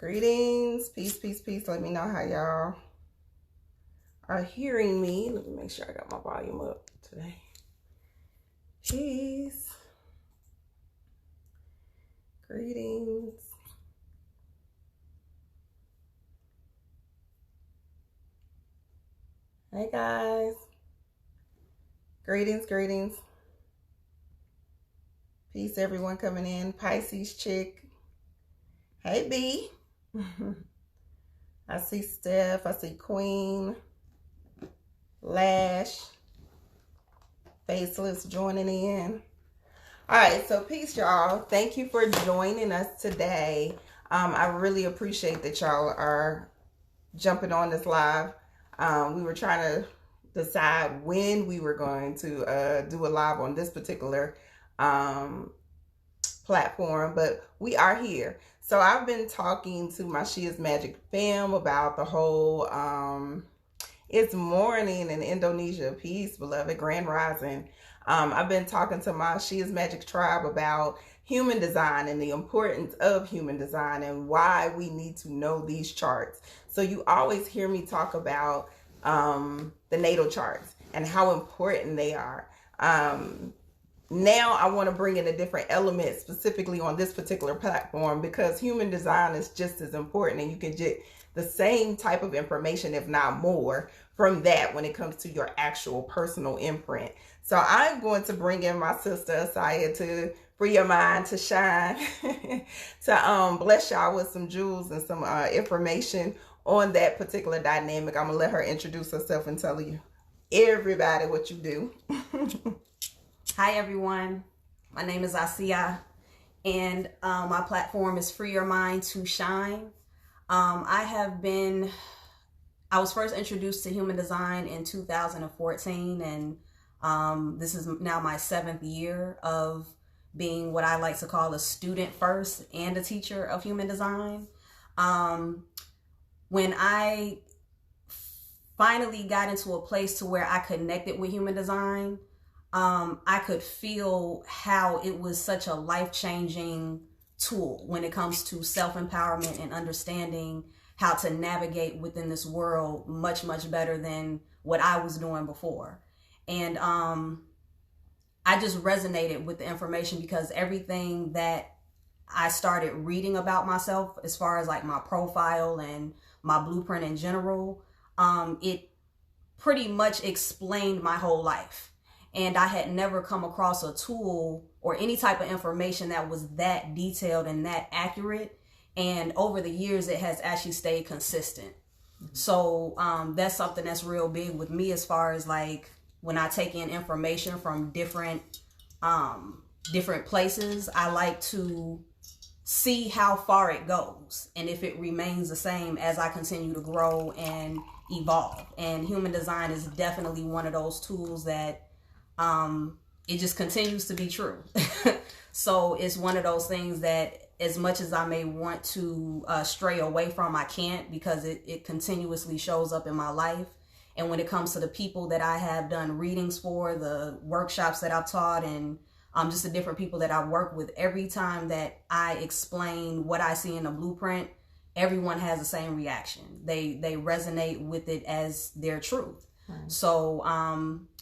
Greetings, peace, peace, peace. Let me know how y'all are hearing me. Let me make sure I got my volume up today. Peace. Greetings. Hey guys. Greetings, greetings. Peace, everyone coming in. Pisces chick. Hey B. I see Steph. I see Queen. Lash. Faceless joining in. All right, so peace, y'all. Thank you for joining us today. I really appreciate that y'all are jumping on this live. We were trying to decide when we were going to do a live on this particular platform, but we are here. So I've been talking to my She Is Magic fam about the whole it's morning in Indonesia. Peace, beloved, grand rising. I've been talking to my She Is Magic tribe about human design and the importance of human design and why we need to know these charts. So you always hear me talk about the natal charts and how important they are. Now I want to bring in a different element specifically on this particular platform because human design is just as important, and you can get the same type of information, if not more, from that when it comes to your actual personal imprint. So I'm going to bring in my sister Asaya to free your mind to shine, to bless y'all with some jewels and some information on that particular dynamic. I'm gonna let her introduce herself and tell you everybody what you do. Hi everyone, my name is Asiya, and my platform is Free Your Mind to Shine. I was first introduced to human design in 2014, and this is now my 7th year of being what I like to call a student first and a teacher of human design. When I finally got into a place to where I connected with human design, I could feel how it was such a life-changing tool when it comes to self-empowerment and understanding how to navigate within this world much, much better than what I was doing before. And I just resonated with the information because everything that I started reading about myself, as far as like my profile and my blueprint in general, it pretty much explained my whole life. And I had never come across a tool or any type of information that was that detailed and that accurate. And over the years, it has actually stayed consistent. Mm-hmm. So that's something that's real big with me, as far as like when I take in information from different places, I like to see how far it goes and if it remains the same as I continue to grow and evolve. And human design is definitely one of those tools that it just continues to be true. So it's one of those things that as much as I may want to stray away from, I can't, because it continuously shows up in my life. And when it comes to the people that I have done readings for, the workshops that I've taught, and just the different people that I work with, every time that I explain what I see in the blueprint, everyone has the same reaction. They resonate with it as their truth. Right. So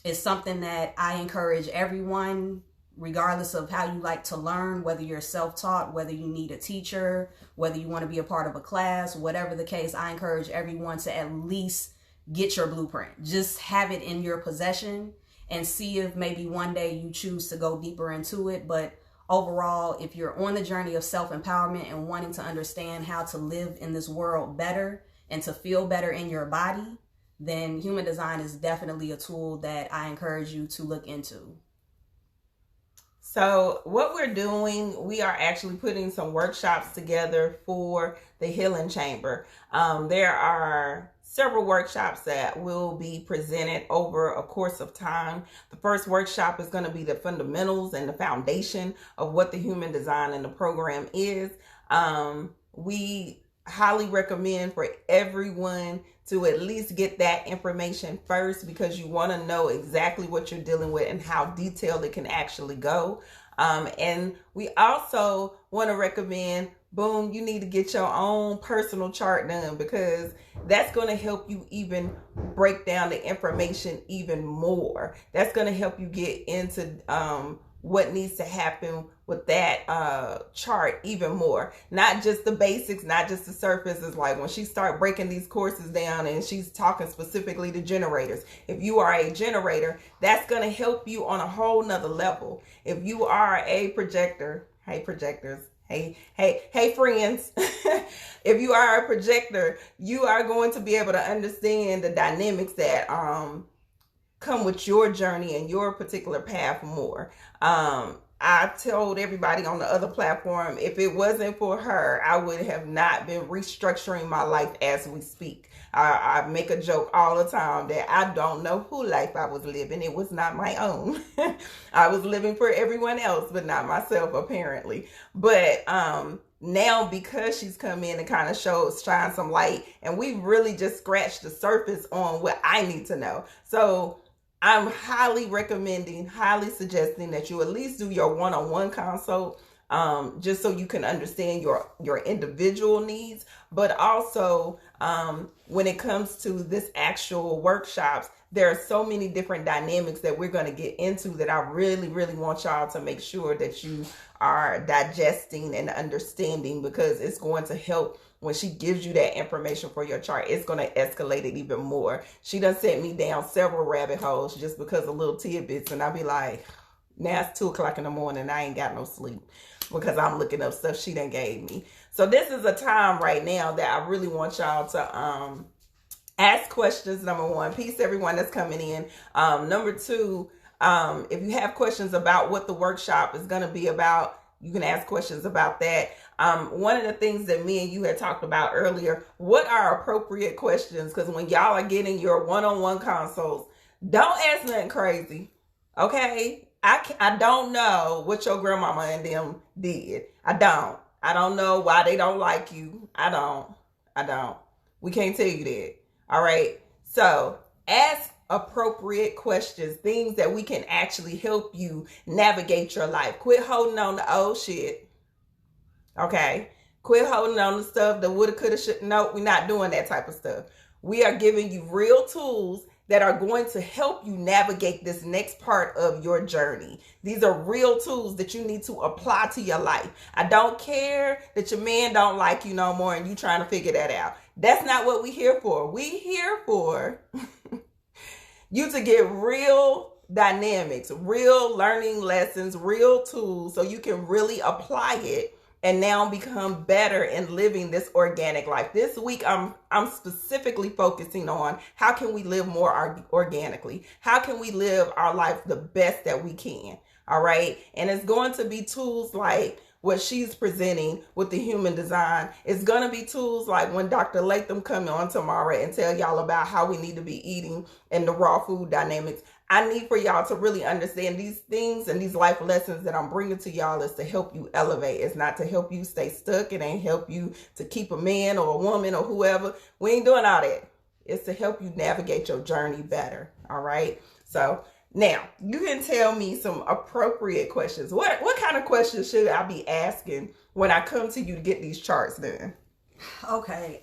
it's something that I encourage everyone, regardless of how you like to learn, whether you're self-taught, whether you need a teacher, whether you want to be a part of a class, whatever the case, I encourage everyone to at least get your blueprint. Just have it in your possession and see if maybe one day you choose to go deeper into it. But overall, if you're on the journey of self-empowerment and wanting to understand how to live in this world better and to feel better in your body, then human design is definitely a tool that I encourage you to look into. So what we're doing, we are actually putting some workshops together for the Healing Chamber. There are several workshops that will be presented over a course of time. The first workshop is going to be the fundamentals and the foundation of what the human design and the program is. We highly recommend for everyone to at least get that information first, because you want to know exactly what you're dealing with and how detailed it can actually go. And we also want to recommend, boom, you need to get your own personal chart done, because that's going to help you even break down the information even more. That's going to help you get into what needs to happen with that chart even more. Not just the basics, not just the surface. It's like when she start breaking these courses down and she's talking specifically to generators. If you are a generator, that's going to help you on a whole nother level. If you are a projector, hey projectors, hey friends, if you are a projector, you are going to be able to understand the dynamics that come with your journey and your particular path more. I told everybody on the other platform, if it wasn't for her, I would have not been restructuring my life as we speak. I make a joke all the time that I don't know who life I was living. It was not my own. I was living for everyone else, but not myself, apparently. But now, because she's come in and kind of shine some light, and we really just scratched the surface on what I need to know. So I'm highly recommending, highly suggesting that you at least do your one-on-one consult, just so you can understand your individual needs. But also, when it comes to this actual workshops, there are so many different dynamics that we're going to get into that I really, really want y'all to make sure that you are digesting and understanding, because it's going to help. When she gives you that information for your chart, it's going to escalate it even more. She done sent me down several rabbit holes just because of little tidbits. And I'll be like, now it's 2 o'clock in the morning. I ain't got no sleep because I'm looking up stuff she done gave me. So this is a time right now that I really want y'all to ask questions. Number one, peace everyone that's coming in. Number two, if you have questions about what the workshop is going to be about, you can ask questions about that. One of the things that me and you had talked about earlier, what are appropriate questions? Because when y'all are getting your one-on-one consults, don't ask nothing crazy, okay? I don't know what your grandmama and them did. I don't know why they don't like you. I don't. We can't tell you that, all right? So ask appropriate questions, things that we can actually help you navigate your life. Quit holding on to old shit. Okay? Quit holding on to stuff that woulda, coulda, should. No, we're not doing that type of stuff. We are giving you real tools that are going to help you navigate this next part of your journey. These are real tools that you need to apply to your life. I don't care that your man don't like you no more and you trying to figure that out. That's not what we're here for. We here for you to get real dynamics, real learning lessons, real tools, so you can really apply it and now become better in living this organic life. This week, I'm specifically focusing on how can we live more organically? How can we live our life the best that we can? All right. And it's going to be tools like what she's presenting with the human design. It's going to be tools like when Dr. Latham come on tomorrow and tell y'all about how we need to be eating and the raw food dynamics. I need for y'all to really understand these things, and these life lessons that I'm bringing to y'all is to help you elevate. It's not to help you stay stuck. It ain't help you to keep a man or a woman or whoever. We ain't doing all that. It's to help you navigate your journey better. All right. So now you can tell me some appropriate questions. What kind of questions should I be asking when I come to you to get these charts done? Okay.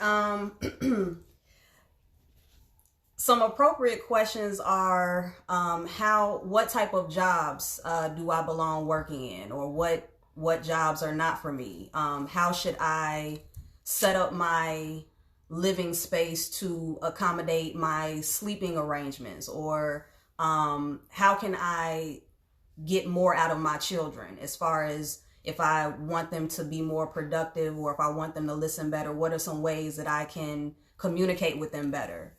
Some appropriate questions are what type of jobs do I belong working in, or what jobs are not for me? How should I set up my living space to accommodate my sleeping arrangements, or how can I get more out of my children, as far as if I want them to be more productive, or if I want them to listen better, what are some ways that I can communicate with them better?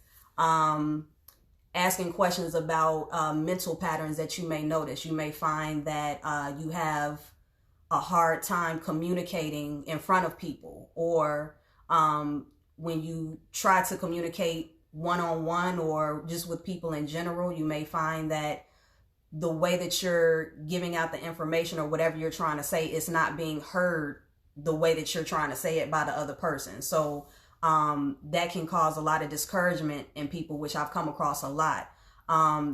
Asking questions about mental patterns that you may notice. You may find that you have a hard time communicating in front of people, or when you try to communicate one-on-one or just with people in general, you may find that the way that you're giving out the information or whatever you're trying to say is not being heard the way that you're trying to say it by the other person. So that can cause a lot of discouragement in people, which I've come across a lot.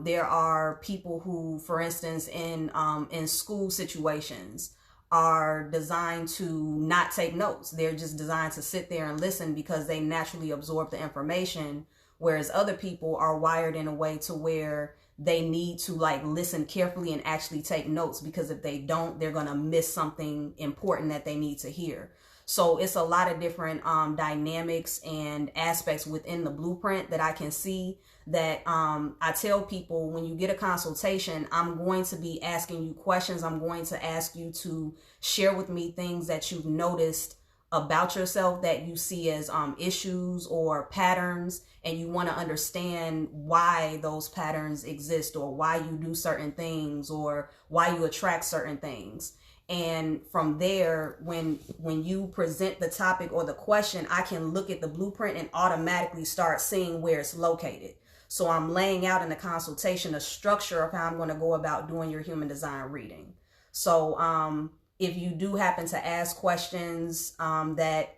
There are people who, for instance, in school situations, are designed to not take notes. They're just designed to sit there and listen because they naturally absorb the information, whereas other people are wired in a way to where they need to like listen carefully and actually take notes, because if they don't, they're going to miss something important that they need to hear. So it's a lot of different dynamics and aspects within the blueprint that I can see that I tell people, when you get a consultation, I'm going to be asking you questions. I'm going to ask you to share with me things that you've noticed about yourself that you see as issues or patterns, and you want to understand why those patterns exist, or why you do certain things, or why you attract certain things. And from there, when you present the topic or the question, I can look at the blueprint and automatically start seeing where it's located. So I'm laying out in the consultation a structure of how I'm going to go about doing your human design reading. So if you do happen to ask questions that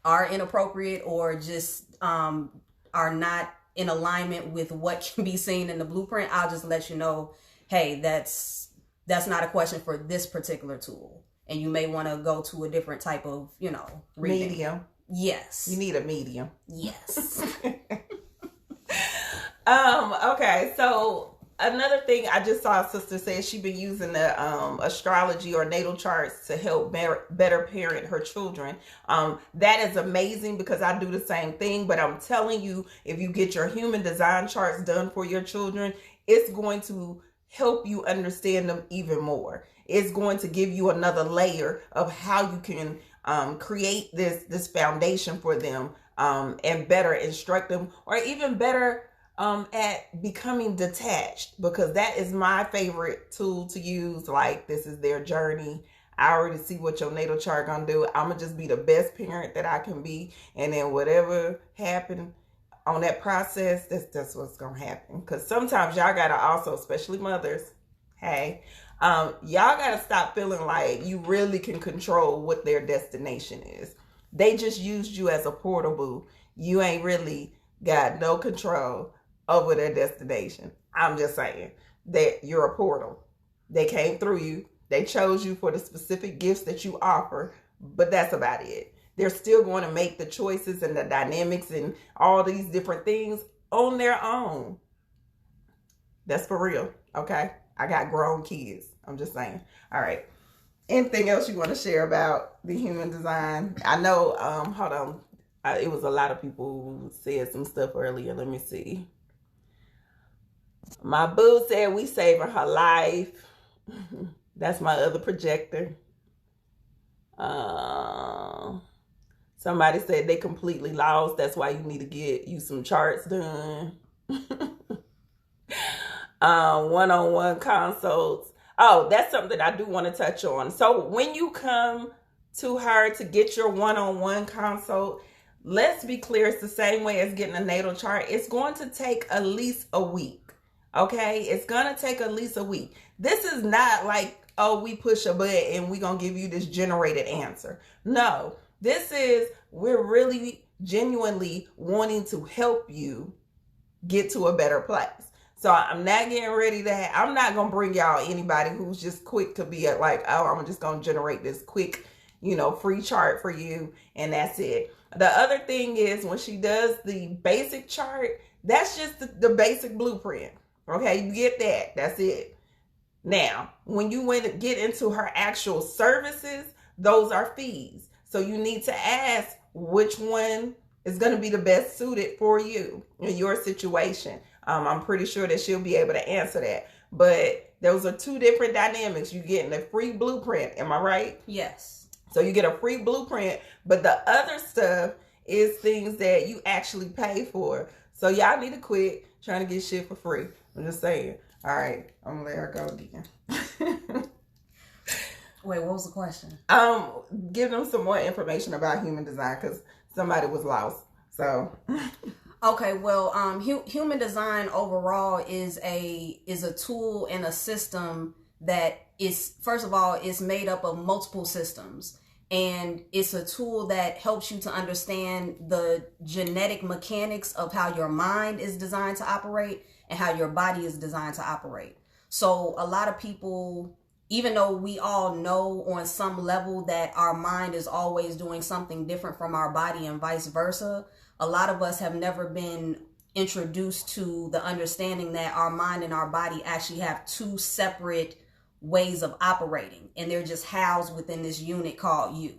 are inappropriate or just are not in alignment with what can be seen in the blueprint, I'll just let you know, hey, that's not a question for this particular tool. And you may want to go to a different type of, reading. Medium. Yes. You need a medium. Yes. Okay, so another thing I just saw a sister say, she been using the astrology or natal charts to help better parent her children. That is amazing, because I do the same thing, but I'm telling you, if you get your human design charts done for your children, it's going to help you understand them even more. It's going to give you another layer of how you can create this foundation for them, and better instruct them, or even better at becoming detached, because that is my favorite tool to use. Like, this is their journey. I already see what your natal chart gonna do. I'm gonna just be the best parent that I can be, and then whatever happened on that process, that's what's gonna happen. Because sometimes y'all gotta also, especially mothers, hey, y'all gotta stop feeling like you really can control what their destination is. They just used you as a portal, boo. You ain't really got no control over their destination. I'm just saying that you're a portal. They came through you. They chose you for the specific gifts that you offer, but that's about it. They're still going to make the choices and the dynamics and all these different things on their own. That's for real, okay? I got grown kids. I'm just saying. All right. Anything else you want to share about the human design? I know, hold on. It was a lot of people who said some stuff earlier. Let me see. My boo said we saving her life. That's my other projector. Somebody said they completely lost. That's why you need to get you some charts done. One-on-one consults. Oh, that's something I do want to touch on. So when you come to her to get your one-on-one consult, let's be clear, it's the same way as getting a natal chart. It's going to take at least a week. Okay, it's gonna take at least a week. This is not like, oh, we push a button and we're gonna give you this generated answer. No, this is, we're really genuinely wanting to help you get to a better place. So I'm not getting ready to I'm not gonna bring y'all anybody who's just quick to be at like, oh, I'm just gonna generate this quick, free chart for you, and that's it. The other thing is, when she does the basic chart, that's just the basic blueprint. Okay, you get that. That's it. Now, when you get into her actual services, those are fees. So you need to ask which one is going to be the best suited for you in your situation. I'm pretty sure that she'll be able to answer that. But those are two different dynamics. You're getting a free blueprint. Am I right? Yes. So you get a free blueprint, but the other stuff is things that you actually pay for. So y'all need to quit trying to get shit for free. I'm just saying. All right, I'm gonna let her go again. Wait, what was the question? Give them some more information about human design, because somebody was lost. So okay, well, human design overall is a tool and a system that is, first of all, is made up of multiple systems. And it's a tool that helps you to understand the genetic mechanics of how your mind is designed to operate, and how your body is designed to operate. So a lot of people, even though we all know on some level that our mind is always doing something different from our body and vice versa, a lot of us have never been introduced to the understanding that our mind and our body actually have two separate ways of operating, and they're just housed within this unit called you.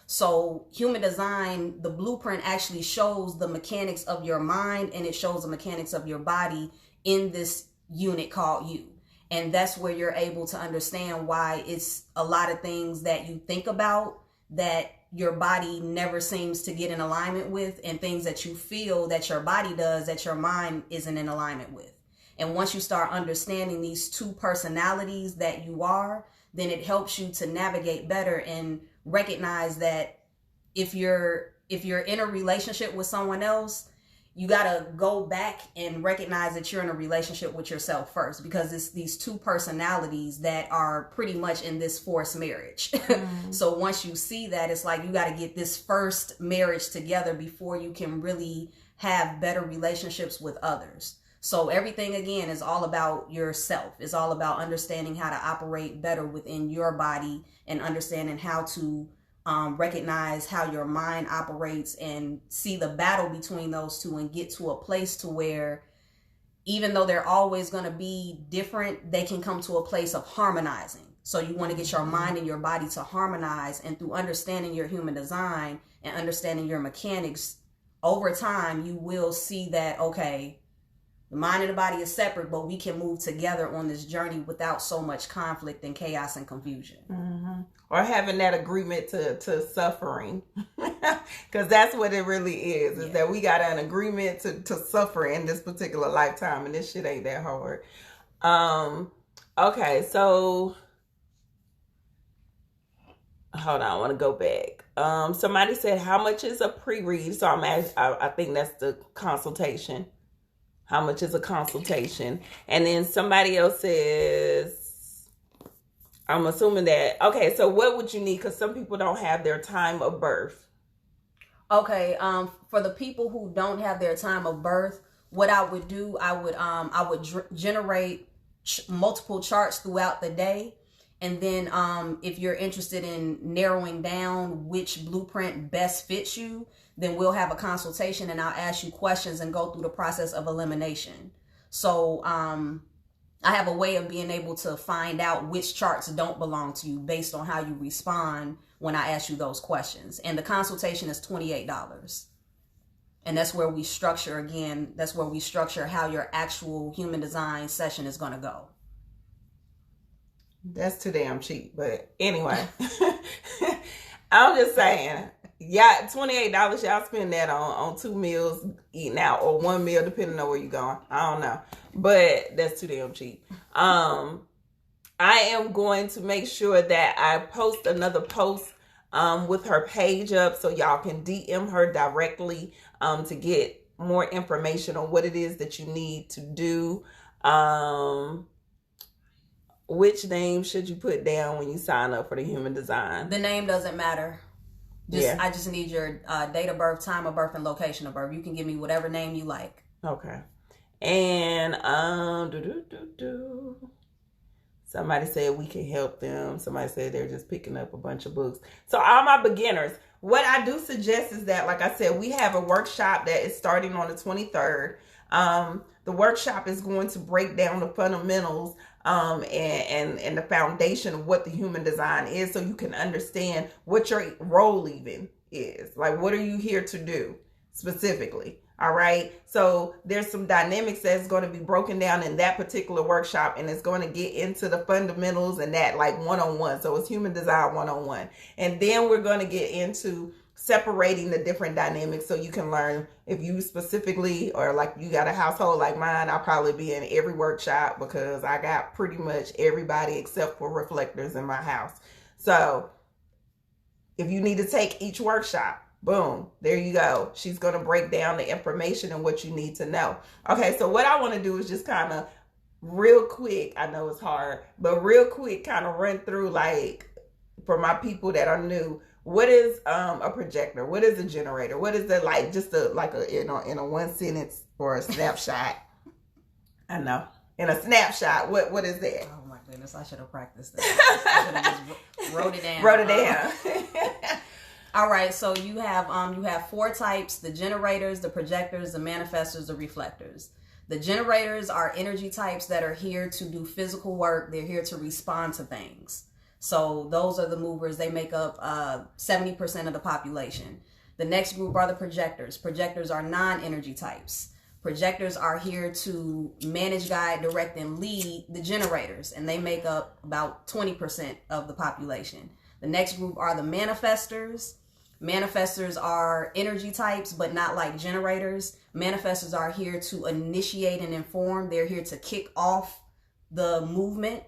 So human design, the blueprint actually shows the mechanics of your mind, and it shows the mechanics of your body in this unit called you. And that's where you're able to understand why it's a lot of things that you think about that your body never seems to get in alignment with, and things that you feel that your body does that your mind isn't in alignment with. And once you start understanding these two personalities that you are, then it helps you to navigate better and recognize that if you're in a relationship with someone else, you got to go back and recognize that you're in a relationship with yourself first, because it's these two personalities that are pretty much in this forced marriage. So once you see that, it's like you got to get this first marriage together before you can really have better relationships with others. So everything, again, is all about yourself. It's all about understanding how to operate better within your body and understanding how to recognize how your mind operates and see the battle between those two, and get to a place to where, even though they're always going to be different, they can come to a place of harmonizing. So you want to get your mind and your body to harmonize, and through understanding your human design and understanding your mechanics, over time you will see that, okay, the mind and the body is separate, but we can move together on this journey without so much conflict and chaos and confusion. Mm-hmm. Or having that agreement to suffering. Because that's what it really is that we got an agreement to suffer in this particular lifetime, and this shit ain't that hard. Okay, so hold on, I want to go back. Somebody said, how much is a pre-read? So I think that's the consultation. How much is a consultation? And then somebody else says, I'm assuming that, okay, so what would you need? Because some people don't have their time of birth. Okay, for the people who don't have their time of birth, what I would do, I would generate multiple charts throughout the day. And then if you're interested in narrowing down which blueprint best fits you, then we'll have a consultation, and I'll ask you questions and go through the process of elimination. So I have a way of being able to find out which charts don't belong to you based on how you respond when I ask you those questions. And the consultation is $28. And that's where we structure, again, how your actual human design session is going to go. That's too damn cheap. But anyway, I'm just saying, yeah, $28, y'all spend that on 2 meals eating out, or 1 meal, depending on where you're going. I don't know. But that's too damn cheap. I am going to make sure that I post another post with her page up, so y'all can DM her directly to get more information on what it is that you need to do. Which name should you put down when you sign up for the human design? The name doesn't matter. I just need your date of birth, time of birth, and location of birth. You can give me whatever name you like. Okay. And somebody said we can help them. Somebody said they're just picking up a bunch of books. So all my beginners, what I do suggest is that, like I said, we have a workshop that is starting on the 23rd. The workshop is going to break down the fundamentals and the foundation of what the human design is, so you can understand what your role even is. Like, what are you here to do specifically? All right. So there's some dynamics that's going to be broken down in that particular workshop, and it's going to get into the fundamentals and that, like, one-on-one. So it's human design one-on-one. And then we're going to get into separating the different dynamics, so you can learn if you specifically, or like you got a household like mine, I'll probably be in every workshop because I got pretty much everybody except for reflectors in my house. So if you need to take each workshop, boom, there you go. She's going to break down the information and what you need to know. Okay, so what I want to do is just kind of real quick, I know it's hard, but real quick kind of run through, like, for my people that are new, what is a projector? What is a generator? What is the, like, just in a one sentence or a snapshot? I know. In a snapshot, what is that? Oh my goodness, I should have practiced that. I should have just wrote it down. Wrote it down. All right, so you have 4 types: the generators, the projectors, the manifestors, the reflectors. The generators are energy types that are here to do physical work. They're here to respond to things. So those are the movers. They make up 70% of the population. The next group are the projectors. Projectors are non-energy types. Projectors are here to manage, guide, direct, and lead the generators, and they make up about 20% of the population. The next group are the manifestors. Manifestors are energy types, but not like generators. Manifestors are here to initiate and inform. They're here to kick off the movement,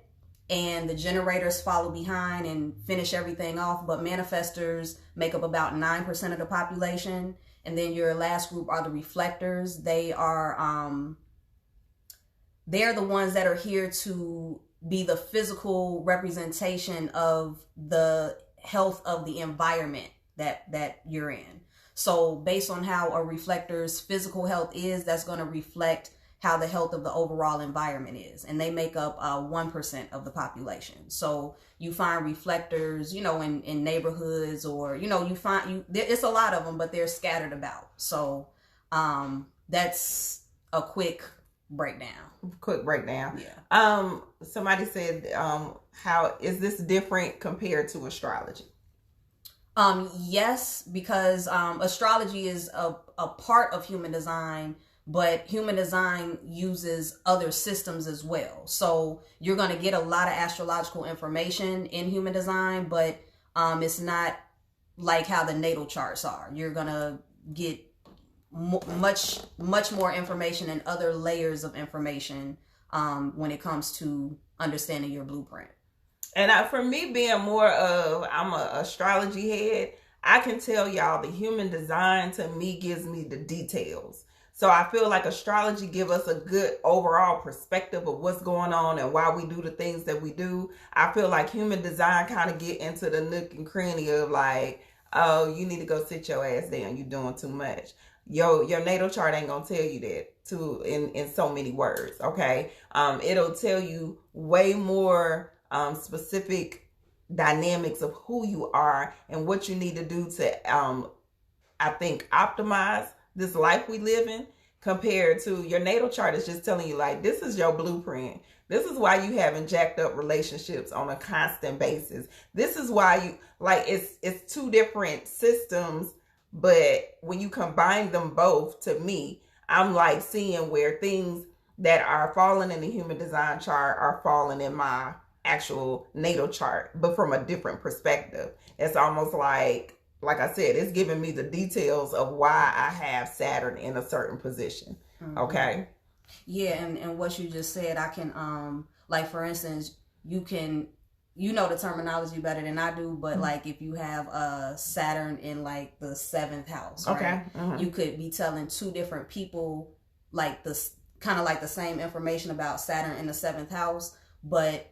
and the generators follow behind and finish everything off. But manifestors make up about 9% of the population. And then your last group are the reflectors. They're the ones that are here to be the physical representation of the health of the environment that you're in. So based on how a reflector's physical health is, that's going to reflect how the health of the overall environment is. And they make up 1% of the population. So you find reflectors, in neighborhoods, or, it's a lot of them, but they're scattered about. So that's a quick breakdown. Yeah. Somebody said, how is this different compared to astrology? Yes, because astrology is a part of human design, but human design uses other systems as well. So you're going to get a lot of astrological information in human design, but it's not like how the natal charts are. You're going to get much more information and other layers of information when it comes to understanding your blueprint. And for me, being more of, I'm an astrology head, I can tell y'all the human design to me gives me the details. So I feel like astrology give us a good overall perspective of what's going on and why we do the things that we do. I feel like human design kind of get into the nook and cranny of like, oh, you need to go sit your ass down. You're doing too much. Your natal chart ain't gonna tell you that in so many words. Okay. It'll tell you way more specific dynamics of who you are and what you need to do to I think optimize this life we live in, compared to your natal chart is just telling you like, this is your blueprint. This is why you having jacked up relationships on a constant basis. This is why you like, it's 2 different systems, but when you combine them both, to me, I'm like seeing where things that are falling in the human design chart are falling in my actual natal chart, but from a different perspective. It's almost like I said, it's giving me the details of why I have Saturn in a certain position. Mm-hmm. Okay. Yeah. And what you just said, I can, like, for instance, you can, the terminology better than I do, but like if you have Saturn in like the 7th house, right? Okay. Mm-hmm. You could be telling 2 different people like this, kind of like the same information about Saturn in the 7th house, but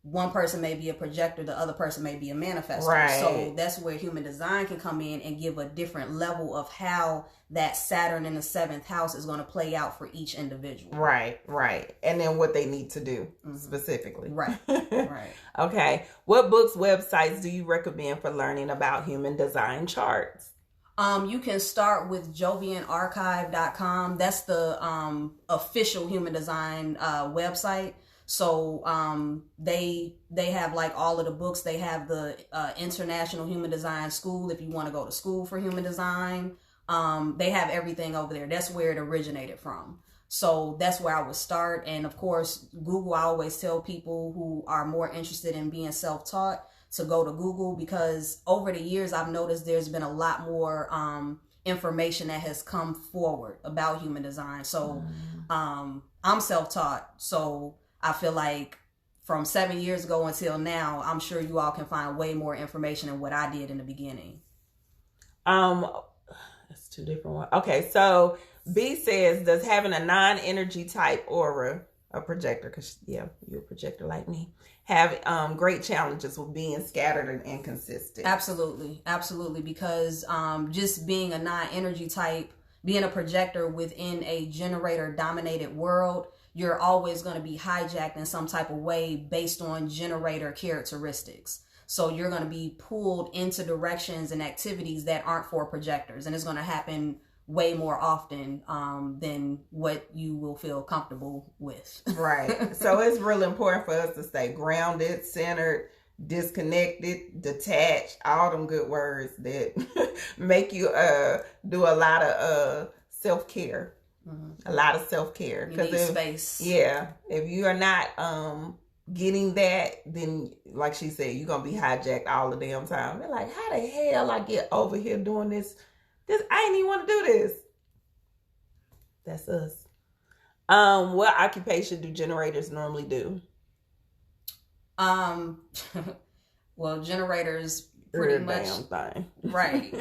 one person may be a projector, the other person may be a manifestor. Right. So that's where human design can come in and give a different level of how that Saturn in the 7th house is going to play out for each individual. Right. And then what they need to do specifically. Right. Okay. What books, websites do you recommend for learning about human design charts? You can start with jovianarchive.com. That's the official human design website. So they have like all of the books. They have the International Human Design School if you want to go to school for human design. They have everything over there. That's where it originated from. So that's where I would start. And of course, Google, I always tell people who are more interested in being self-taught to go to Google, because over the years, I've noticed there's been a lot more information that has come forward about human design. So I'm self-taught. So I feel like from 7 years ago until now, I'm sure you all can find way more information than what I did in the beginning. That's 2 different ones. Okay, so B says, does having a non-energy type aura, a projector, because you're a projector like me, have great challenges with being scattered and inconsistent? Absolutely, because just being a non-energy type, being a projector within a generator-dominated world, you're always going to be hijacked in some type of way based on generator characteristics. So you're going to be pulled into directions and activities that aren't for projectors, and it's going to happen way more often than what you will feel comfortable with. Right. So it's really important for us to stay grounded, centered, disconnected, detached, all them good words that make you do a lot of self-care. A lot of self-care. You need space. Yeah. If you are not getting that, then like she said, you're gonna be hijacked all the damn time. They're like, how the hell I get over here doing this? I ain't even want to do this. That's us. What occupation do generators normally do? Well, generators pretty much thing. Right.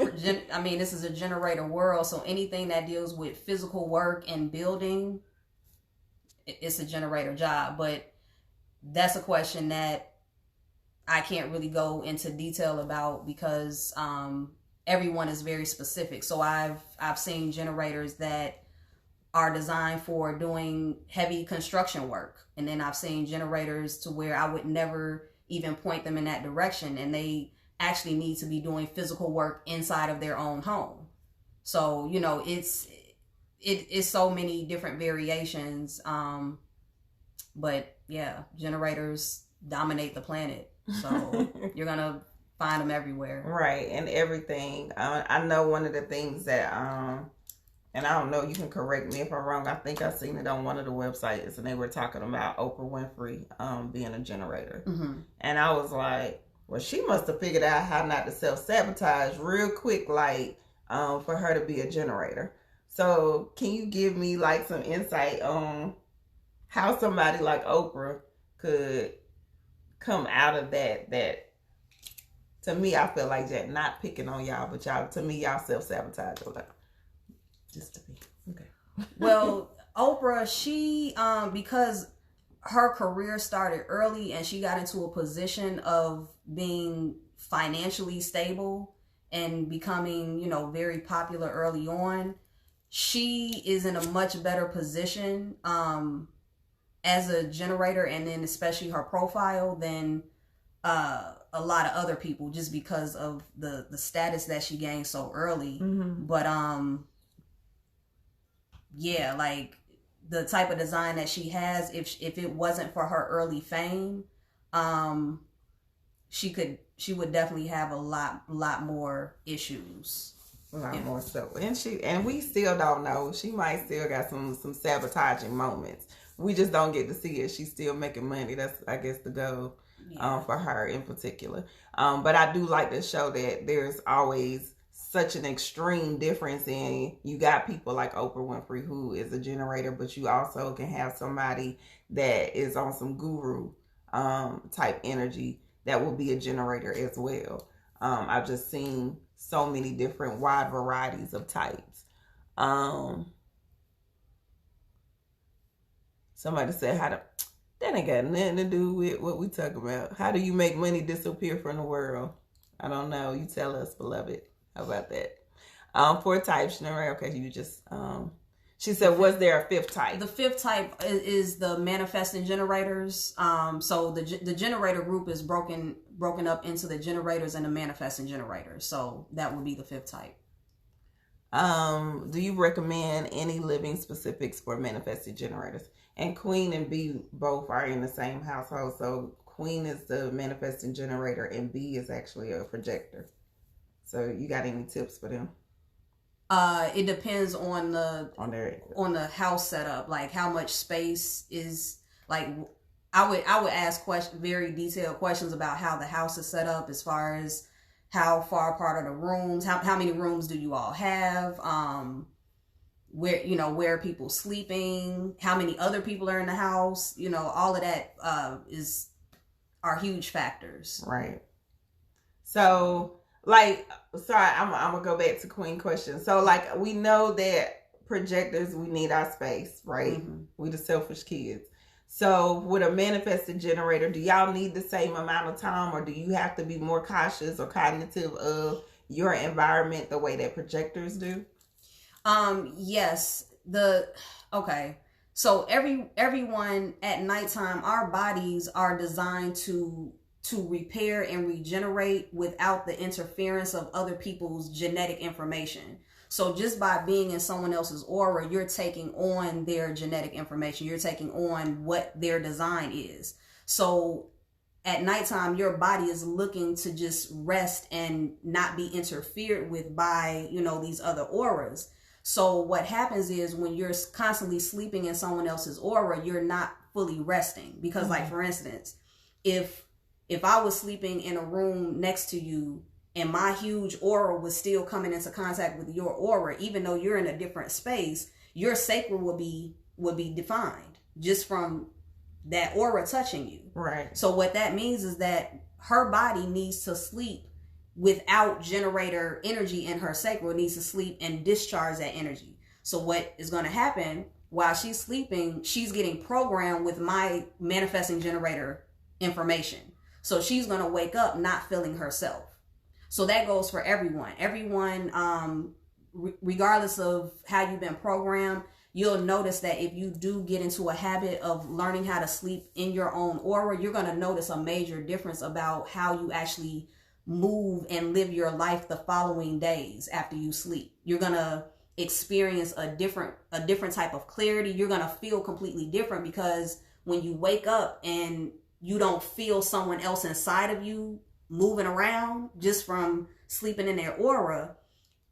I mean, this is a generator world, so anything that deals with physical work and building, it's a generator job. But that's a question that I can't really go into detail about because everyone is very specific. So I've seen generators that are designed for doing heavy construction work, and then I've seen generators to where I would never even point them in that direction, and they actually need to be doing physical work inside of their own home. So it's so many different variations, but yeah, generators dominate the planet, so you're gonna find them everywhere. Right, and everything. I know one of the things that, and I don't know, you can correct me if I'm wrong, I think I seen it on one of the websites, and they were talking about Oprah Winfrey being a generator. Mm-hmm. And I was like, well, she must have figured out how not to self-sabotage real quick, like, for her to be a generator. So can you give me, like, some insight on how somebody like Oprah could come out of that to me, I feel like that, not picking on y'all, but y'all self-sabotage. Just to be okay. Well, Oprah, she because her career started early and she got into a position of being financially stable and becoming, very popular early on. She is in a much better position as a generator, and then especially her profile, than a lot of other people, just because of the status that she gained so early. Mm-hmm. But yeah, like the type of design that she has, if it wasn't for her early fame, she would definitely have a lot more issues. A lot more so. And we still don't know. She might still got some sabotaging moments. We just don't get to see it. She's still making money. That's, I guess, the goal for her in particular. But I do like to show that there's always such an extreme difference in, you got people like Oprah Winfrey who is a generator, but you also can have somebody that is on some guru type energy that will be a generator as well. I've just seen so many different wide varieties of types. Somebody said, that ain't got nothing to do with what we talk about. How do you make money disappear from the world? I don't know. You tell us, beloved. How about that? 4 types, right? Okay, you just, she said, was there a 5th type? The 5th type is the manifesting generators. So the generator group is broken up into the generators and the manifesting generators. So that would be the 5th type. Do you recommend any living specifics for manifesting generators? And Queen and B both are in the same household. So Queen is the manifesting generator and B is actually a projector. So you got any tips for them? It depends on the house setup, like how much space is, like I would ask very detailed questions about how the house is set up, as far as how far apart are the rooms, how many rooms do you all have, where are people sleeping, how many other people are in the house, all of that are huge factors. Right. So, like, sorry, I'm gonna go back to Queen question. So, like, we know that projectors, we need our space, right? Mm-hmm. We the selfish kids. So with a manifested generator, do y'all need the same amount of time, or do you have to be more cautious or cognitive of your environment the way that projectors do? Yes. So everyone at nighttime, our bodies are designed to repair and regenerate without the interference of other people's genetic information. So just by being in someone else's aura, you're taking on their genetic information. You're taking on what their design is. So at nighttime, your body is looking to just rest and not be interfered with by, these other auras. So what happens is when you're constantly sleeping in someone else's aura, you're not fully resting. Because like, for instance, if I was sleeping in a room next to you and my huge aura was still coming into contact with your aura, even though you're in a different space, your sacral would be defined just from that aura touching you. Right. So what that means is that her body needs to sleep without generator energy in her sacral. It needs to sleep and discharge that energy. So what is going to happen while she's sleeping, she's getting programmed with my manifesting generator information. So she's going to wake up not feeling herself. So that goes for everyone. Everyone, regardless of how you've been programmed, you'll notice that if you do get into a habit of learning how to sleep in your own aura, you're going to notice a major difference about how you actually move and live your life the following days after you sleep. You're going to experience a different type of clarity. You're going to feel completely different because when you wake up and you don't feel someone else inside of you moving around just from sleeping in their aura,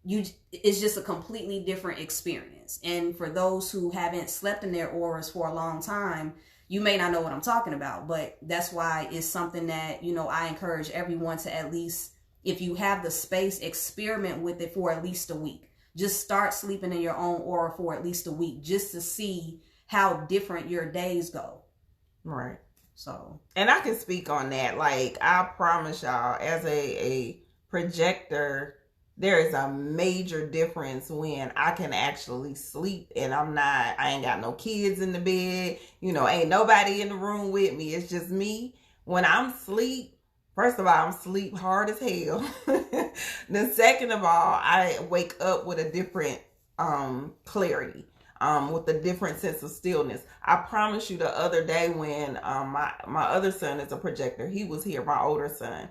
it's just a completely different experience. And for those who haven't slept in their auras for a long time, you may not know what I'm talking about, but that's why it's something that, I encourage everyone to, at least, if you have the space, experiment with it for at least a week. Just start sleeping in your own aura for at least a week, just to see how different your days go. Right. So, and I can speak on that. Like, I promise y'all, as a projector, there is a major difference when I can actually sleep and I ain't got no kids in the bed, ain't nobody in the room with me. It's just me. When I'm asleep, first of all, I'm sleep hard as hell. Then second of all, I wake up with a different clarity, with a different sense of stillness. I promise you, the other day when my other son is a projector, he was here, my older son.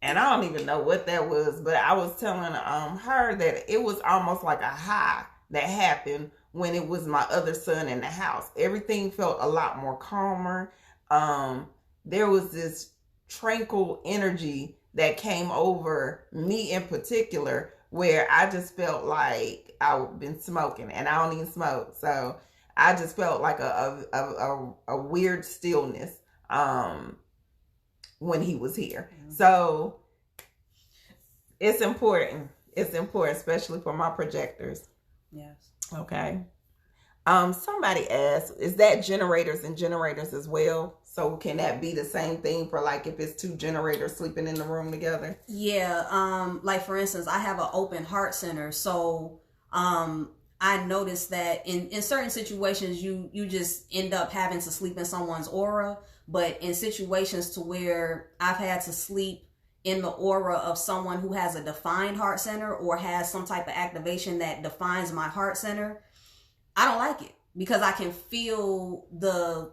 And I don't even know what that was, but I was telling her that it was almost like a high that happened when it was my other son in the house. Everything felt a lot more calmer. There was this tranquil energy that came over me in particular, where I just felt like I've been smoking, and I don't even smoke. So I just felt like a weird stillness when he was here. Mm-hmm. So it's important. It's important, especially for my projectors. Yes. Okay. Somebody asked, is that generators and generators as well? So can that be the same thing for, like, if it's two generators sleeping in the room together? Yeah. Like, for instance, I have an open heart center. So I noticed that in certain situations, you just end up having to sleep in someone's aura. But in situations to where I've had to sleep in the aura of someone who has a defined heart center or has some type of activation that defines my heart center, I don't like it, because I can feel the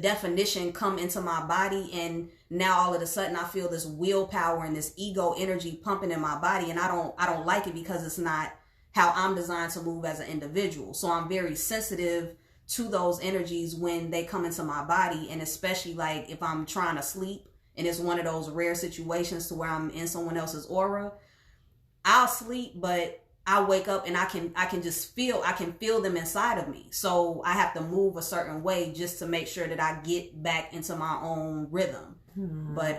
definition come into my body, and now all of a sudden I feel this willpower and this ego energy pumping in my body, and I don't like it, because it's not how I'm designed to move as an individual. So I'm very sensitive to those energies when they come into my body, and especially like if I'm trying to sleep and it's one of those rare situations to where I'm in someone else's aura, I'll sleep, but I wake up and I can feel them inside of me. So I have to move a certain way just to make sure that I get back into my own rhythm. Mm-hmm. But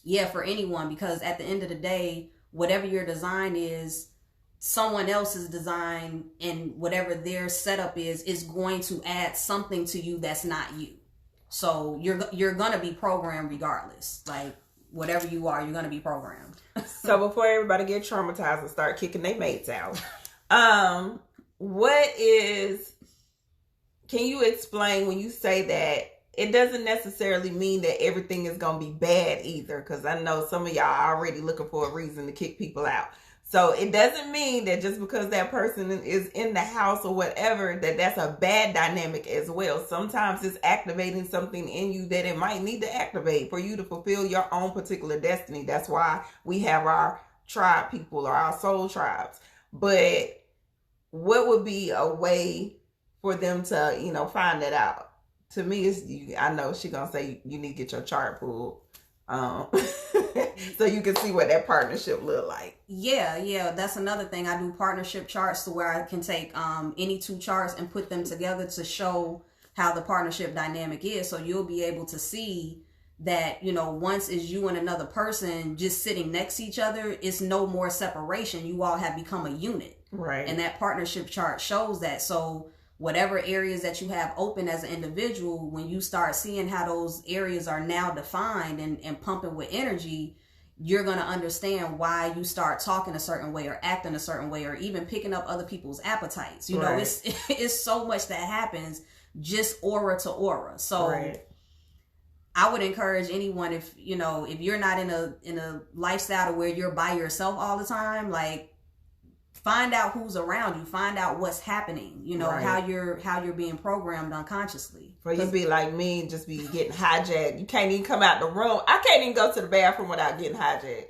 yeah, for anyone, because at the end of the day, whatever your design is, someone else's design and whatever their setup is going to add something to you that's not you. So you're gonna be programmed regardless. Like, whatever you are, you're gonna be programmed. So before everybody get traumatized and start kicking their mates out, can you explain when you say that it doesn't necessarily mean that everything is gonna be bad either? Because I know some of y'all are already looking for a reason to kick people out. So it doesn't mean that just because that person is in the house or whatever, that that's a bad dynamic as well. Sometimes it's activating something in you that it might need to activate for you to fulfill your own particular destiny. That's why we have our tribe people or our soul tribes. But what would be a way for them to, find that out? To me, I know she's going to say you need to get your chart pulled. So you can see what that partnership look like. Yeah, that's another thing. I do partnership charts to where I can take any two charts and put them together to show how the partnership dynamic is. So you'll be able to see that, once is you and another person just sitting next to each other, it's no more separation. You all have become a unit. Right. And that partnership chart shows that. So whatever areas that you have open as an individual, when you start seeing how those areas are now defined and pumping with energy, you're going to understand why you start talking a certain way or acting a certain way or even picking up other people's appetites. It's so much that happens just aura to aura. So I would encourage anyone, if you're not in a lifestyle where you're by yourself all the time, like, find out who's around you, find out what's happening, how you're being programmed unconsciously. For you be like me, just be getting hijacked. You can't even come out the room. I can't even go to the bathroom without getting hijacked.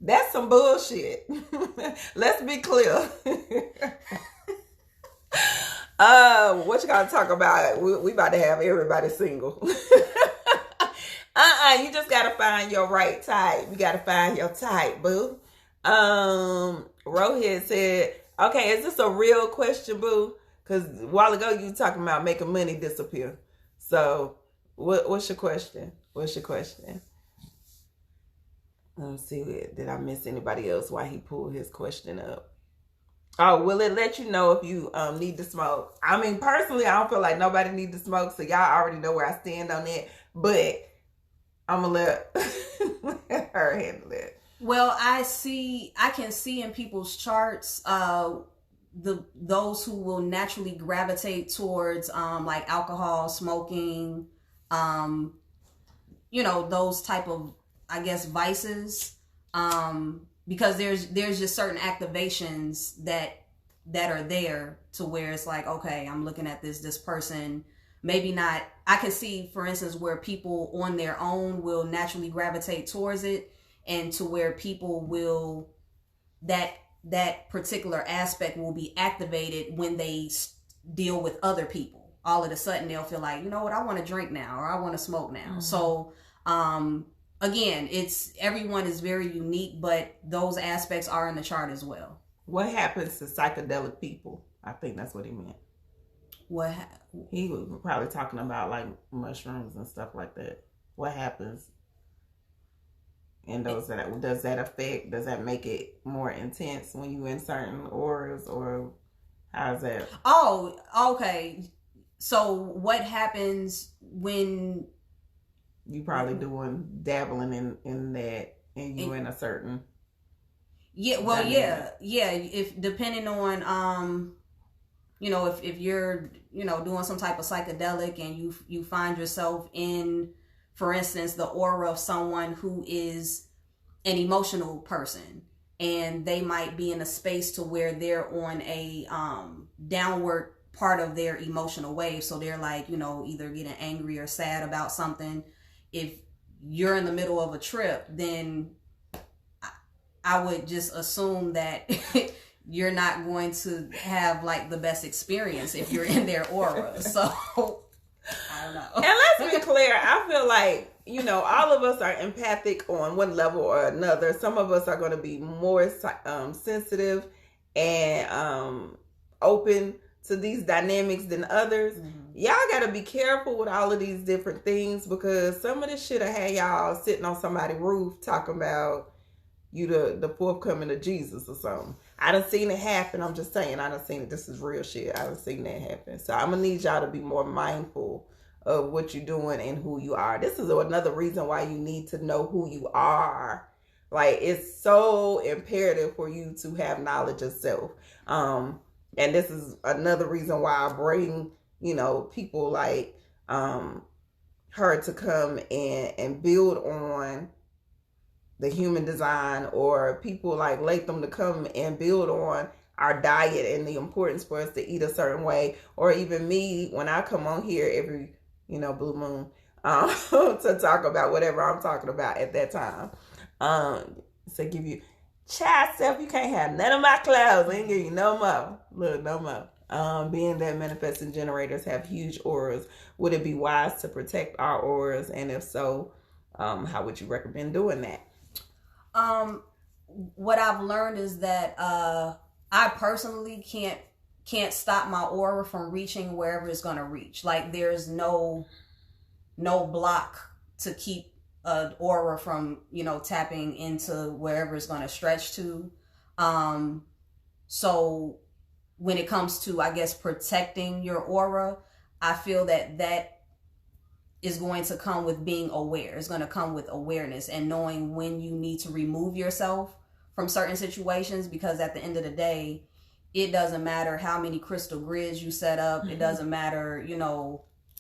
That's some bullshit. Let's be clear. What you gotta talk about? We about to have everybody single. You just gotta find your right type. You gotta find your type, boo. Rohit said, okay, is this a real question, boo? Because a while ago you talking about making money disappear. So what's your question? Let me see, did I miss anybody else while he pulled his question up? Oh, will it let you know if you need to smoke? I mean, personally, I don't feel like nobody need to smoke, so y'all already know where I stand on it. But I'm gonna let her handle it. Well, I can see in people's charts those who will naturally gravitate towards like alcohol, smoking, those type of, I guess, vices, because there's just certain activations that are there to where it's like, okay, I'm looking at this person, maybe not. I can see, for instance, where people on their own will naturally gravitate towards it, and to where people will, that particular aspect will be activated when they deal with other people. All of a sudden they'll feel like, you know what, I want to drink now, or I want to smoke now. Mm-hmm. So again, everyone is very unique, but those aspects are in the chart as well. What happens to psychedelic people? I think that's what he meant. He was probably talking about like mushrooms and stuff like that. What happens? And does that affect, does that make it more intense when you in certain auras, or how's that? Oh, okay. So what happens when you probably dabbling in that, and you in a certain dynamic. yeah. If depending on if you're doing some type of psychedelic and you find yourself in, for instance, the aura of someone who is an emotional person, and they might be in a space to where they're on a downward part of their emotional wave. So they're like, either getting angry or sad about something. If you're in the middle of a trip, then I would just assume that you're not going to have like the best experience if you're in their aura. So I don't know. And let's be clear, I feel like, all of us are empathic on one level or another. Some of us are going to be more sensitive and open to these dynamics than others. Mm-hmm. Y'all got to be careful with all of these different things, because some of this shit will have y'all sitting on somebody's roof talking about you the forthcoming of Jesus or something. I done seen it happen. I'm just saying, I done seen it. This is real shit. I done seen that happen. So I'm going to need y'all to be more mindful of what you're doing and who you are. This is another reason why you need to know who you are. Like, it's so imperative for you to have knowledge of self. And this is another reason why I bring, people like her to come and build on the human design or people like Latham to come and build on our diet and the importance for us to eat a certain way, or even me when I come on here every blue moon to talk about whatever I'm talking about at that time. So give you child self, you can't have none of my clothes. I ain't give you no more. Look, no more. Being that manifesting generators have huge auras, would it be wise to protect our auras? And if so, how would you recommend doing that? What I've learned is that I personally can't stop my aura from reaching wherever it's going to reach. Like there's no block to keep an aura from tapping into wherever it's going to stretch to. So when it comes to, I guess, protecting your aura, I feel that is going to come with being aware. It's going to come with awareness and knowing when you need to remove yourself from certain situations, because at the end of the day, it doesn't matter how many crystal grids you set up. Mm-hmm. It doesn't matter,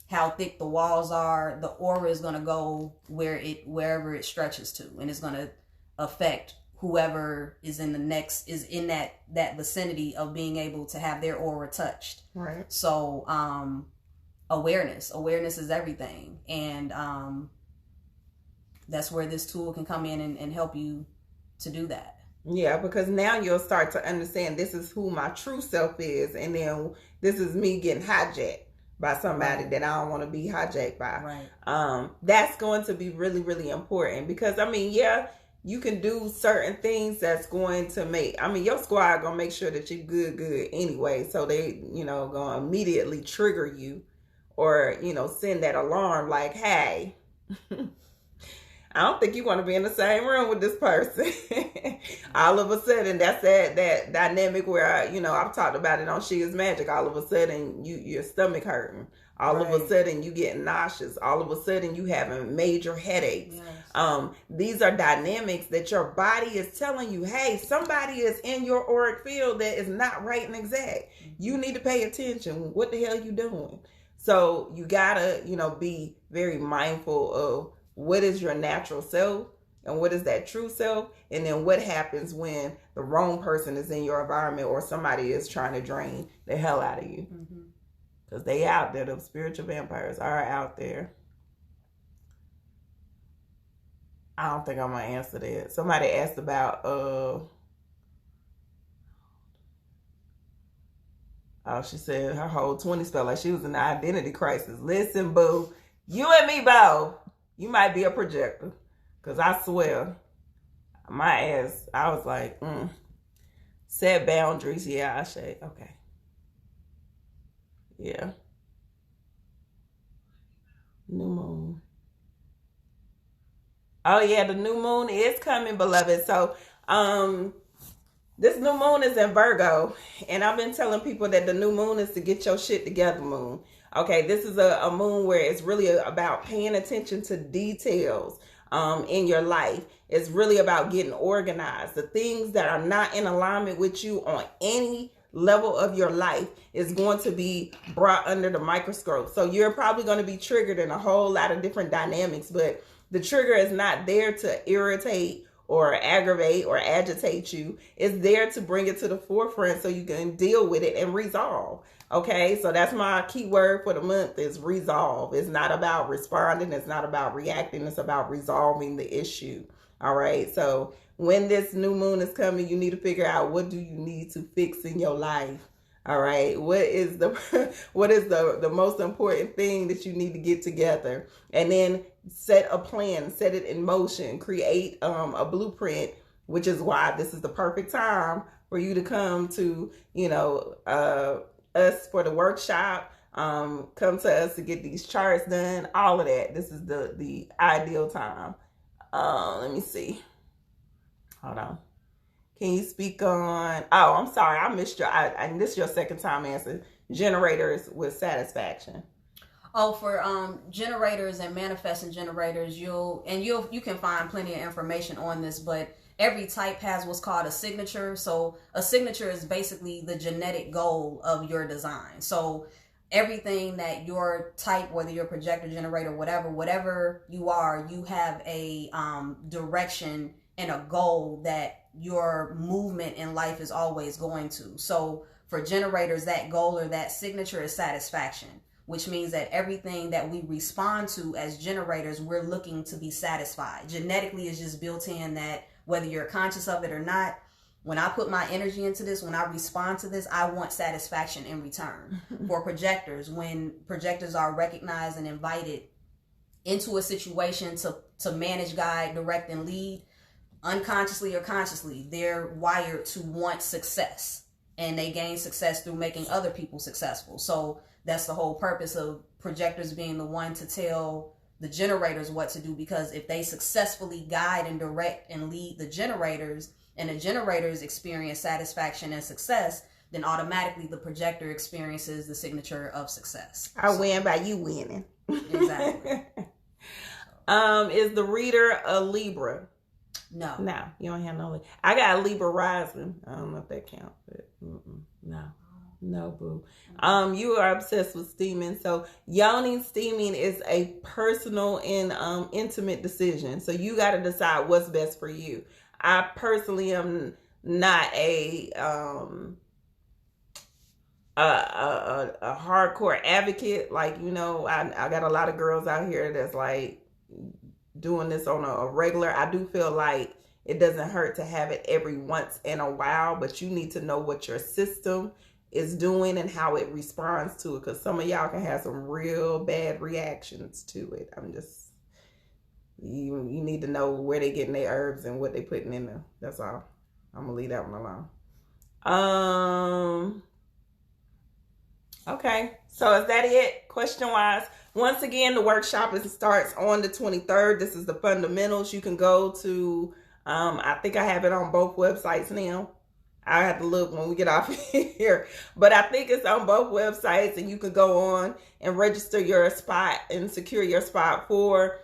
how thick the walls are. The aura is going to go wherever it stretches to, and it's going to affect whoever is in that vicinity of being able to have their aura touched. Right. So, awareness is everything. And, that's where this tool can come in and help you to do that. Yeah, because now you'll start to understand this is who my true self is, and then this is me getting hijacked by somebody that I don't want to be hijacked by. Right. That's going to be really, really important, because you can do certain things that's going to make, your squad gonna make sure that you're good anyway, so they gonna immediately trigger you or send that alarm like, hey, I don't think you want to be in the same room with this person. All of a sudden, that's that dynamic where I've talked about it on She Is Magic. All of a sudden, your stomach hurting. All of a sudden, you getting nauseous. All of a sudden, you having major headaches. Yes. These are dynamics that your body is telling you, hey, somebody is in your auric field that is not right and exact. Mm-hmm. You need to pay attention. What the hell are you doing? So you gotta, be very mindful of what is your natural self and what is that true self, and then what happens when the wrong person is in your environment or somebody is trying to drain the hell out of you. Because they out there, the spiritual vampires are out there. I don't think I'm going to answer that. Somebody asked about, she said her whole 20s felt like she was in an identity crisis. Listen, boo, you and me both. You might be a projector, because I swear, my ass, I was like, set boundaries. Yeah, I say, okay. Yeah. New moon. Oh, yeah, the new moon is coming, beloved. So, this new moon is in Virgo, and I've been telling people that the new moon is to get your shit together moon. Okay, this is a moon where it's really about paying attention to details in your life. It's really about getting organized. The things that are not in alignment with you on any level of your life is going to be brought under the microscope. So you're probably going to be triggered in a whole lot of different dynamics, but the trigger is not there to irritate or aggravate or agitate you. It's there to bring it to the forefront so you can deal with it and resolve. Okay, so that's my key word for the month is resolve. It's not about responding. It's not about reacting. It's about resolving the issue. All right, so when this new moon is coming, you need to figure out, what do you need to fix in your life? All right, what is the most important thing that you need to get together? And then set a plan, set it in motion, create a blueprint, which is why this is the perfect time for you to come to, us for the workshop, come to us to get these charts done, all of that. This is the ideal time. Let me see. Hold on. Can you speak on, I'm sorry, I missed this is your second time answering generators with satisfaction. Oh, for generators and manifesting generators, you can find plenty of information on this, but every type has what's called a signature. So a signature is basically the genetic goal of your design. So everything that your type, whether you're a projector, generator, whatever you are, you have a direction and a goal that your movement in life is always going to. So for generators, that goal or that signature is satisfaction, which means that everything that we respond to as generators, we're looking to be satisfied. Genetically, it's just built in that whether you're conscious of it or not, when I put my energy into this, when I respond to this, I want satisfaction in return. For projectors, when projectors are recognized and invited into a situation to manage, guide, direct, and lead, unconsciously or consciously, they're wired to want success. And they gain success through making other people successful. So that's the whole purpose of projectors being the one to tell the generators what to do, because if they successfully guide and direct and lead the generators, and the generators experience satisfaction and success, then automatically the projector experiences the signature of success. I win by you winning. Exactly. Is the reader a Libra? No. No, you don't have no. I got a Libra rising. I don't know if that counts, but no, boo. You are obsessed with steaming. So yawning, steaming is a personal and intimate decision. So you got to decide what's best for you. I personally am not a hardcore advocate. Like, you know, I got a lot of girls out here that's like doing this on a regular. I do feel like it doesn't hurt to have it every once in a while, but you need to know what your system is doing and how it responds to it, because some of y'all can have some real bad reactions to it. I'm just, you need to know where they getting their herbs and what they putting in there. That's all. I'm gonna leave that one alone. Okay, so is that it question wise? Once again, the workshop starts on the 23rd. This is the fundamentals. You can go to I think I have it on both websites now. I have to look when we get off here, but I think it's on both websites, and you can go on and register your spot and secure your spot for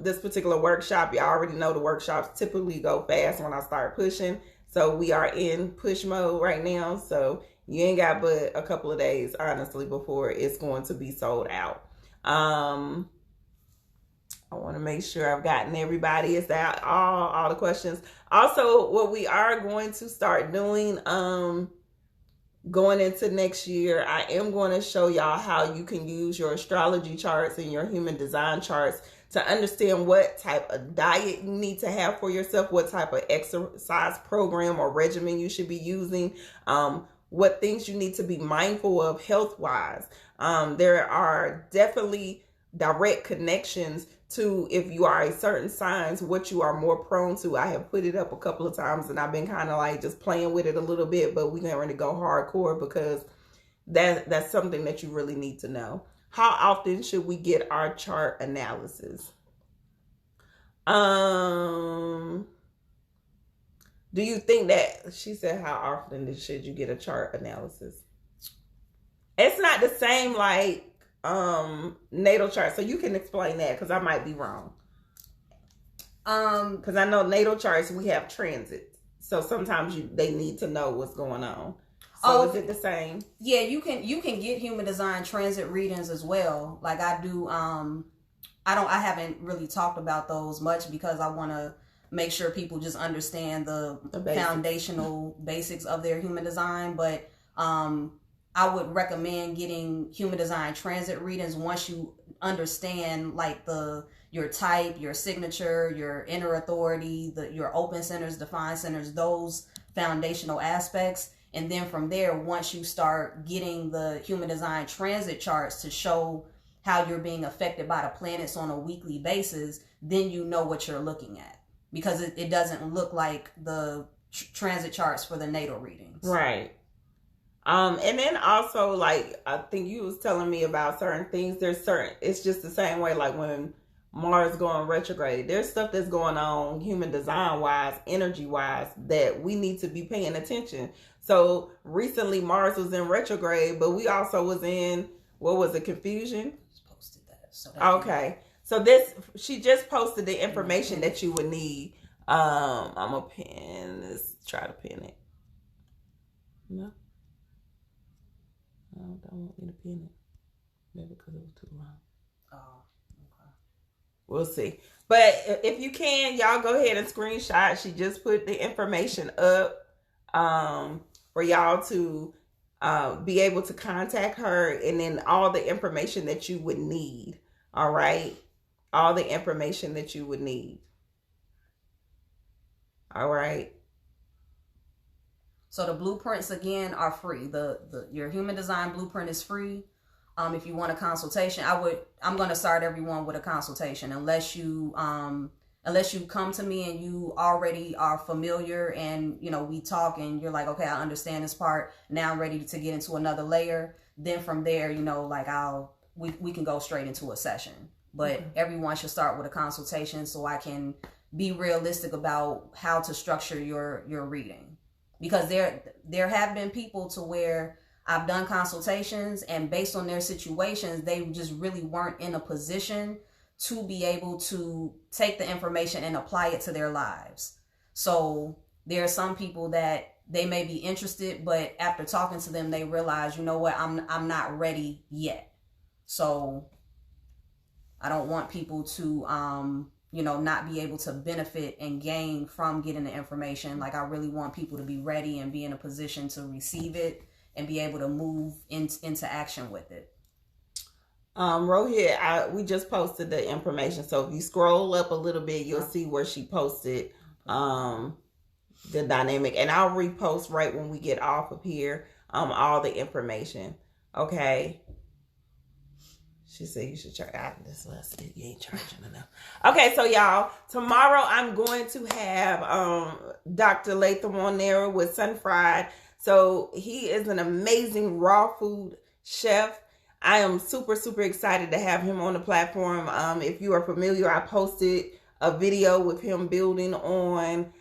this particular workshop. You already know the workshops typically go fast when I start pushing, so we are in push mode right now. So you ain't got but a couple of days, honestly, before it's going to be sold out. I want to make sure I've gotten everybody. Is that all the questions? Also, what we are going to start doing going into next year, I am going to show y'all how you can use your astrology charts and your human design charts to understand what type of diet you need to have for yourself, what type of exercise program or regimen you should be using, what things you need to be mindful of health-wise. There are definitely direct connections to, if you are a certain signs, what you are more prone to. I have put it up a couple of times, and I've been kind of like just playing with it a little bit, but we're going to go hardcore because that's something that you really need to know. How often should we get our chart analysis? Do you think that, she said, how often should you get a chart analysis? It's not the same like natal chart, so you can explain that, because I might be wrong. Because I know natal charts, we have transit, so sometimes they need to know what's going on. So is it the same? Yeah, you can get human design transit readings as well. Like I do. I haven't really talked about those much because I want to make sure people just understand the foundational basics of their human design. But I would recommend getting human design transit readings once you understand like your type, your signature, your inner authority, your open centers, defined centers, those foundational aspects. And then from there, once you start getting the human design transit charts to show how you're being affected by the planets on a weekly basis, then you know what you're looking at, because it doesn't look like the transit charts for the natal readings. Right. And then also, like, I think you was telling me about certain things. It's just the same way, like when Mars going retrograde, there's stuff that's going on human design wise, energy wise, that we need to be paying attention. So recently Mars was in retrograde, but we also was in, what was it, confusion? Just posted that. So okay. So she just posted the information that you would need. I'm gonna let's try to pin it. No, don't want me to pin it. Maybe because it was too long. Oh, okay. We'll see. But if you can, y'all go ahead and screenshot. She just put the information up for y'all to be able to contact her, and then all the information that you would need. All right. All the information that you would need. All right. So the blueprints again are free. Your human design blueprint is free. If you want a consultation, I'm going to start everyone with a consultation unless you come to me and you already are familiar and, you know, we talk and you're like, okay, I understand this part. Now I'm ready to get into another layer. Then from there, you know, like we can go straight into a session, but everyone should start with a consultation so I can be realistic about how to structure your reading, because there have been people to where I've done consultations and based on their situations, they just really weren't in a position to be able to take the information and apply it to their lives. So there are some people that they may be interested, but after talking to them, they realize, you know what, I'm not ready yet. So I don't want people to, you know, not be able to benefit and gain from getting the information. Like, I really want people to be ready and be in a position to receive it and be able to move into action with it. Rohit, we just posted the information. So if you scroll up a little bit, you'll see where she posted the dynamic. And I'll repost right when we get off of here all the information. Okay. She said you should charge. This was it. You ain't charging enough. Okay, so y'all, tomorrow I'm going to have Dr. Latham on there with Sun Fried. So he is an amazing raw food chef. I am super, super excited to have him on the platform. If you are familiar, I posted a video with him building on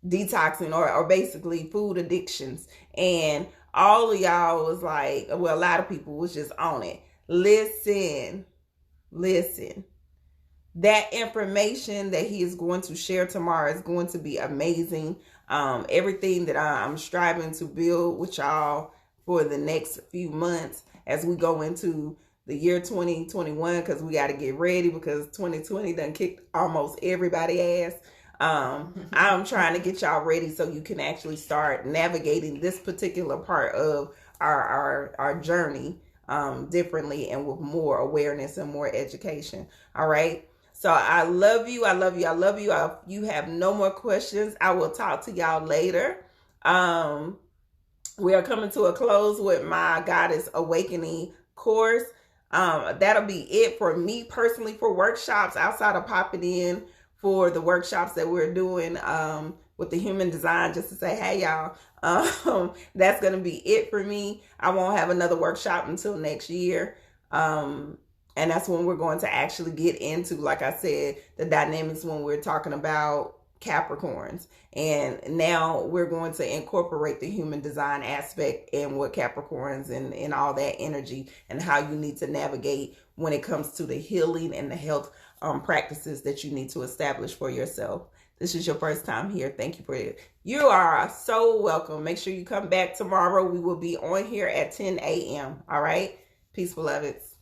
detoxing or basically food addictions. And all of y'all was like, well, a lot of people was just on it. Listen. That information that he is going to share tomorrow is going to be amazing. Everything that I'm striving to build with y'all for the next few months as we go into the year 2021, because we got to get ready because 2020 done kicked almost everybody ass. I'm trying to get y'all ready so you can actually start navigating this particular part of our journey differently and with more awareness and more education. All right. So I love you. I love you. I love you. If you have no more questions, I will talk to y'all later. We are coming to a close with my Goddess Awakening course. That'll be it for me personally for workshops, outside of popping in for the workshops that we're doing with the human design, just to say, hey, y'all, that's going to be it for me. I won't have another workshop until next year. And that's when we're going to actually get into, like I said, the dynamics when we're talking about Capricorns. And now we're going to incorporate the human design aspect and what Capricorns and all that energy and how you need to navigate when it comes to the healing and the health practices that you need to establish for yourself. This is your first time here. Thank you for it. You are so welcome. Make sure you come back tomorrow. We will be on here at 10 a.m. All right. Peace, beloveds.